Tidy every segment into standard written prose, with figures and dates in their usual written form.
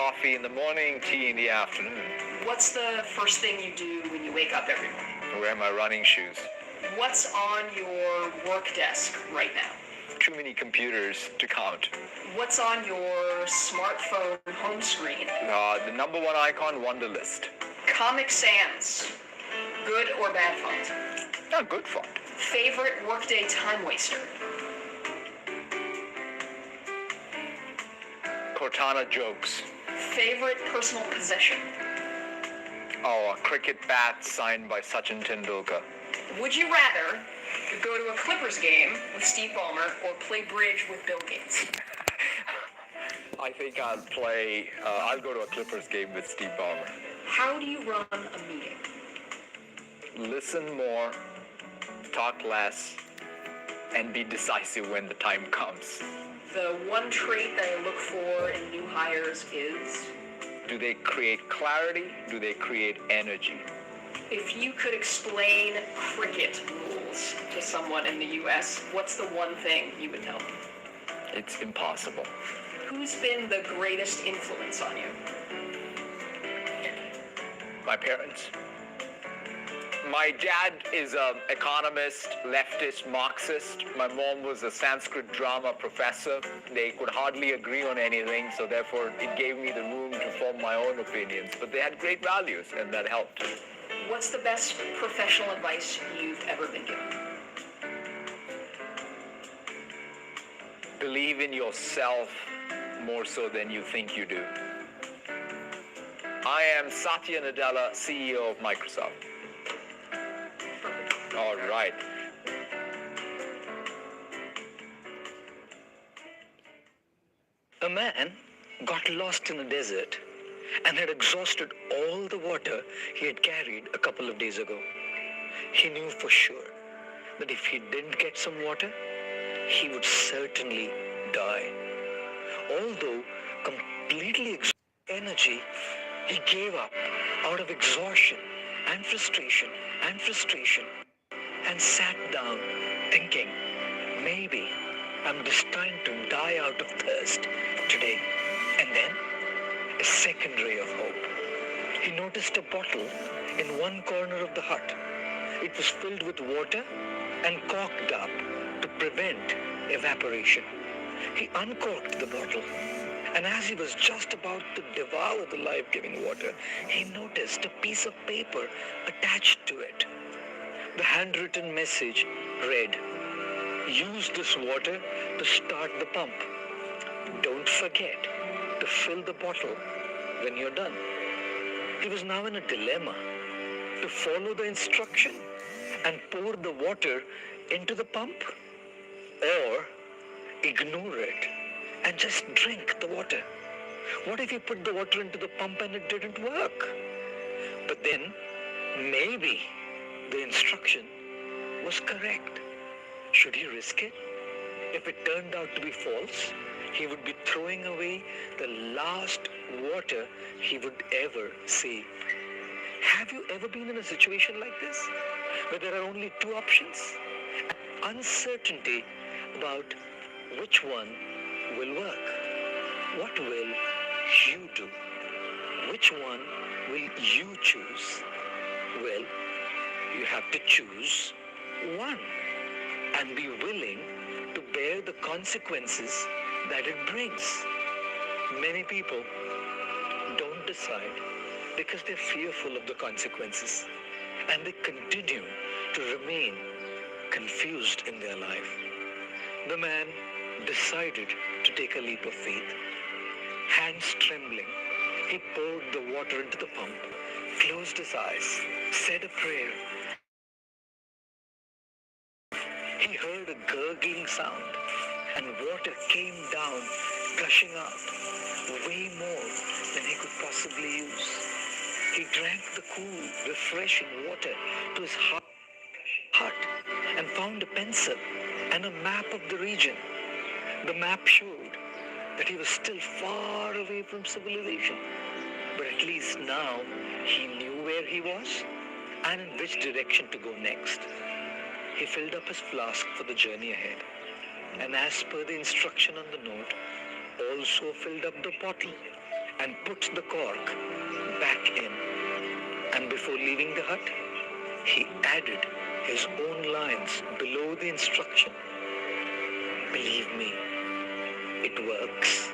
Coffee in the morning, tea in the afternoon. What's the first thing you do when you wake up every morning? I wear my running shoes. What's on your work desk right now? Too many computers to count. What's on your smartphone home screen? The number one icon, Wonderlist. Comic Sans. Good or bad font? Good font. Favorite workday time waster? Cortana jokes. Favorite personal possession? A cricket bat signed by Sachin Tendulkar. Would you rather go to a Clippers game with Steve Ballmer or play bridge with Bill Gates? I think I'll go to a Clippers game with Steve Ballmer. How do you run a meeting? Listen more, talk less, and be decisive when the time comes. The one trait that I look for in new hires is? Do they create clarity? Do they create energy? If you could explain cricket rules to someone in the U.S., what's the one thing you would tell them? It's impossible. Who's been the greatest influence on you? My parents. My dad is an economist, leftist, Marxist. My mom was a Sanskrit drama professor. They could hardly agree on anything, so therefore it gave me the room to form my own opinions. But they had great values, and that helped. What's the best professional advice you've ever been given? Believe in yourself more so than you think you do. I am Satya Nadella, CEO of Microsoft. All right. A man got lost in a desert and had exhausted all the water he had carried a couple of days ago. He knew for sure that if he didn't get some water, he would certainly die. Although completely exhausted energy, he gave up out of exhaustion and frustration and sat down thinking, maybe I'm destined to die out of thirst today. And then a second ray of hope. He noticed a bottle in one corner of the hut. It was filled with water and corked up to prevent evaporation. He uncorked the bottle, and as he was just about to devour the life-giving water, he noticed a piece of paper attached to it. The handwritten message read, "Use this water to start the pump. Don't forget to fill the bottle when you're done." He was now in a dilemma to follow the instruction and pour the water into the pump, or ignore it and just drink the water. What if you put the water into the pump and it didn't work? But then maybe the instruction was correct. Should he risk it? If it turned out to be false, he would be throwing away the last water he would ever save. Have you ever been in a situation like this, where there are only two options? Uncertainty about which one will work. What will you do? Which one will you choose? Well, you have to choose one and be willing to bear the consequences that it brings. Many people don't decide because they're fearful of the consequences, and they continue to remain confused in their life. The man decided to take a leap of faith. Hands trembling, he poured the water into the pump, closed his eyes, said a prayer. He heard a gurgling sound, and water came down, gushing out, way more than he could possibly use. He drank the cool, refreshing water to his hut and found a pencil and a map of the region. The map showed that he was still far away from civilization, but at least now he knew where he was and in which direction to go next. He filled up his flask for the journey ahead, and as per the instruction on the note, also filled up the bottle and put the cork back in. And before leaving the hut, he added his own lines below the instruction. Believe me, it works.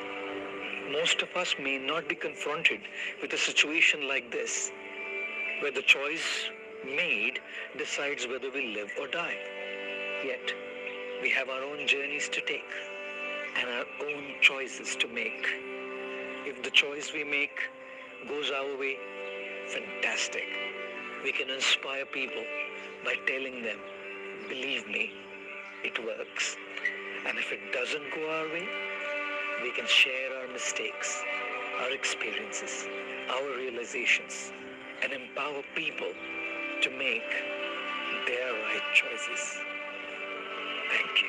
Most of us may not be confronted with a situation like this, where the choice made decides whether we live or die. Yet, we have our own journeys to take and our own choices to make. If the choice we make goes our way, fantastic. We can inspire people by telling them, believe me, it works. And if it doesn't go our way, we can share our mistakes, our experiences, our realizations, and empower people to make their right choices. Thank you.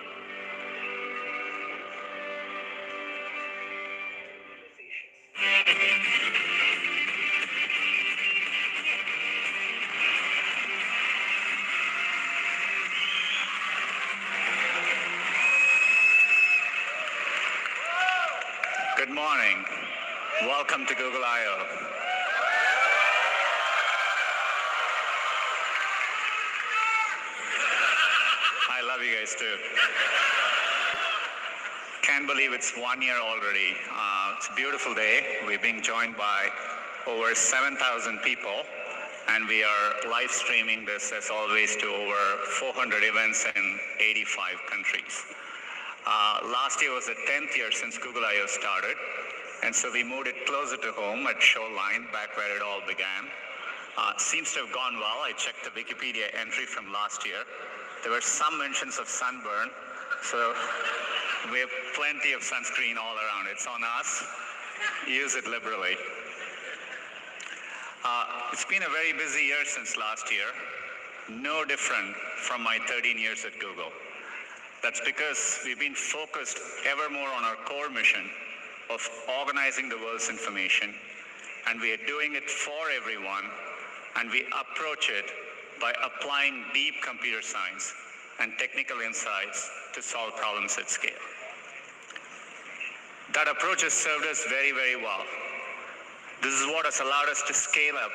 Good morning. Welcome to Google I/O. I love you guys too. Can't believe it's 1 year already. It's a beautiful day. We're being joined by over 7,000 people, and we are live streaming this as always to over 400 events in 85 countries. Last year was the 10th year since Google I/O started, and so we moved it closer to home at Shoreline, back where it all began. Seems to have gone well. I checked the Wikipedia entry from last year. There were some mentions of sunburn, so we have plenty of sunscreen all around. It's on us. Use it liberally. It's been a very busy year since last year. No different from my 13 years at Google. That's because we've been focused ever more on our core mission of organizing the world's information, and we are doing it for everyone, and we approach it by applying deep computer science and technical insights to solve problems at scale. That approach has served us very, very well. This is what has allowed us to scale up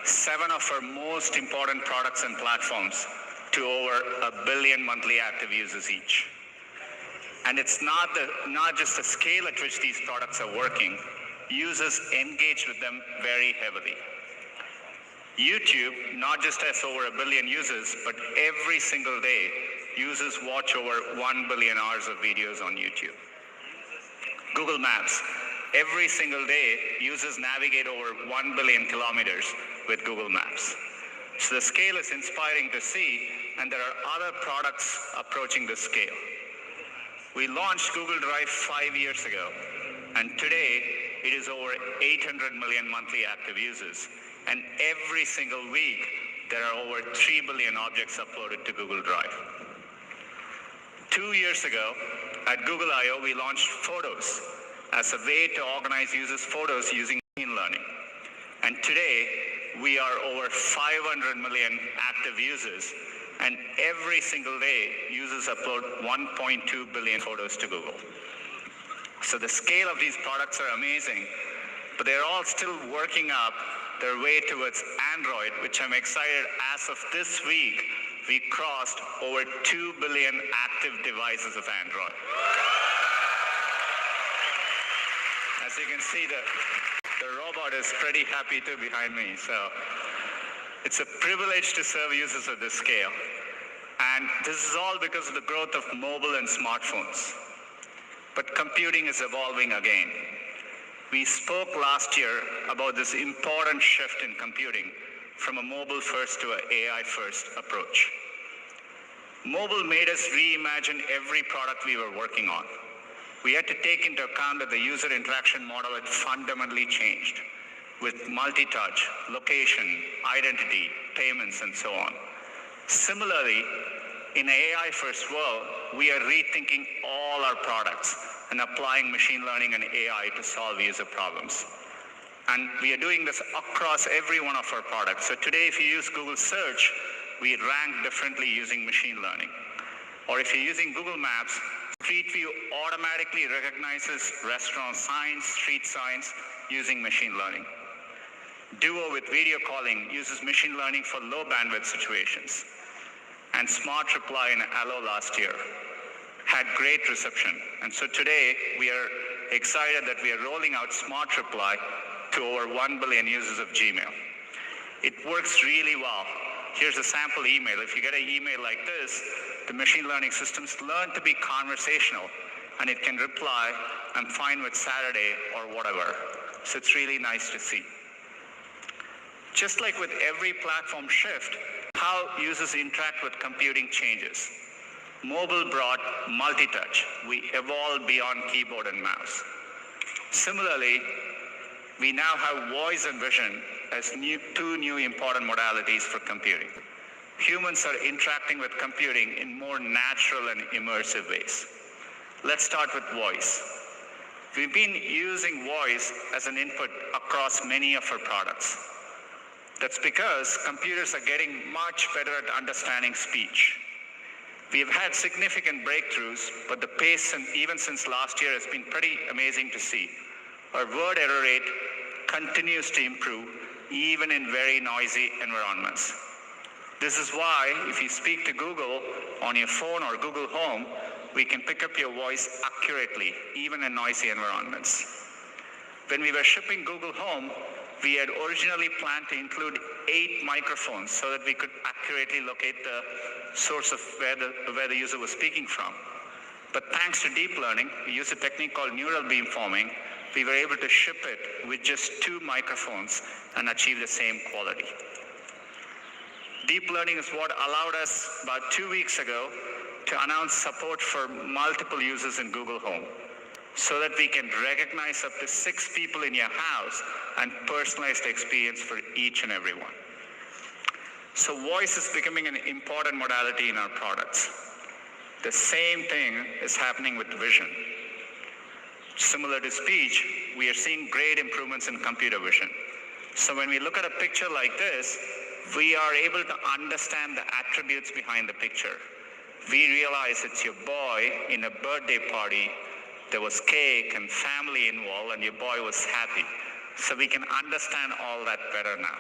7 of our most important products and platforms to over 1 billion monthly active users each. And it's not just the scale at which these products are working. Users engage with them very heavily. YouTube not just has over 1 billion users, but every single day, users watch over 1 billion hours of videos on YouTube. Google Maps, every single day, users navigate over 1 billion kilometers with Google Maps. So the scale is inspiring to see, and there are other products approaching this scale. We launched Google Drive 5 years ago, and today it is over 800 million monthly active users. And every single week, there are over 3 billion objects uploaded to Google Drive. 2 years ago, at Google I/O, we launched Photos as a way to organize users' photos using machine learning. And today, we are over 500 million active users, and every single day, users upload 1.2 billion photos to Google. So the scale of these products are amazing, but they're all still working up their way towards Android, which I'm excited. As of this week, we crossed over 2 billion active devices of Android. As you can see, the robot is pretty happy too behind me. So it's a privilege to serve users at this scale. And this is all because of the growth of mobile and smartphones. But computing is evolving again. We spoke last year about this important shift in computing from a mobile-first to an AI-first approach. Mobile made us reimagine every product we were working on. We had to take into account that the user interaction model had fundamentally changed with multi-touch, location, identity, payments, and so on. Similarly, in an AI-first world, we are rethinking all our products and applying machine learning and AI to solve user problems. And we are doing this across every one of our products. So today, if you use Google Search, we rank differently using machine learning. Or if you're using Google Maps, Street View automatically recognizes restaurant signs, street signs, using machine learning. Duo with video calling uses machine learning for low bandwidth situations. And Smart Reply in Allo last year had great reception. And so today we are excited that we are rolling out Smart Reply to over 1 billion users of Gmail. It works really well. Here's a sample email. If you get an email like this, the machine learning systems learn to be conversational, and it can reply, "I'm fine with Saturday," or whatever. So it's really nice to see. Just like with every platform shift, how users interact with computing changes. Mobile brought multi-touch. We evolved beyond keyboard and mouse. Similarly, we now have voice and vision as two new important modalities for computing. Humans are interacting with computing in more natural and immersive ways. Let's start with voice. We've been using voice as an input across many of our products. That's because computers are getting much better at understanding speech. We've had significant breakthroughs, but the pace, even since last year, has been pretty amazing to see. Our word error rate continues to improve, even in very noisy environments. This is why, if you speak to Google on your phone or Google Home, we can pick up your voice accurately, even in noisy environments. When we were shipping Google Home, we had originally planned to include 8 microphones so that we could accurately locate the source of where the user was speaking from. But thanks to deep learning, we use a technique called neural beamforming. We were able to ship it with just 2 microphones and achieve the same quality. Deep learning is what allowed us about 2 weeks ago to announce support for multiple users in Google Home, so that we can recognize up to 6 people in your house and personalize the experience for each and every one. So voice is becoming an important modality in our products. The same thing is happening with vision. Similar to speech, we are seeing great improvements in computer vision. So when we look at a picture like this, we are able to understand the attributes behind the picture. We realize it's your boy in a birthday party. There was cake and family involved, and your boy was happy. So we can understand all that better now.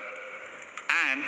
And